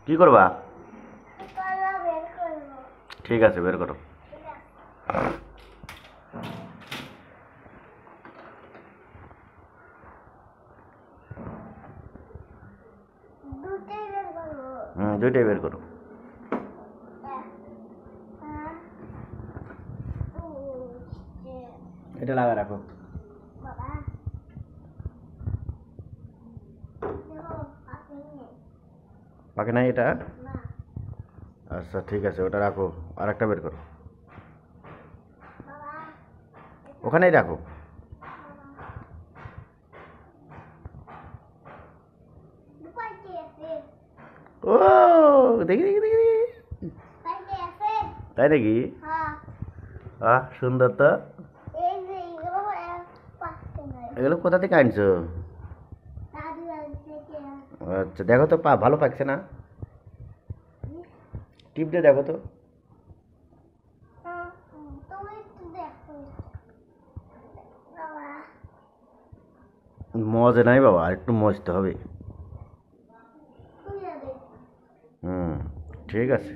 কি করবা? কলা বের করবো। ঠিক আছে, বের করো। দুটোই বের করবো। দুইটাই বের করো। এটা লাগা রাখো। বাবা দেখো আপনি বাকি নাই এটা? না আচ্ছা ঠিক আছে, ওটা রাখো। আর একটা বের করো, বাবা ওখানেই রাখো। পাইতে আছে ও, দেখি দেখি দেখি দেখি। পাইতে আছে তাই নাকি? হ্যাঁ সুন্দর তো। এই যে এগুলো পাচ্ছে না এগুলো কোথা থেকে আনছো? দাদু দাদু থেকে আচ্ছা, দেখো তো ভালো পাকছে না? টিপ দিয়ে দেখো তো। তুমি একটু দেখো বাবা মজে নাই বাবা, আর একটু মজতে হবে। খুলে দেখ হুম, ঠিক আছে।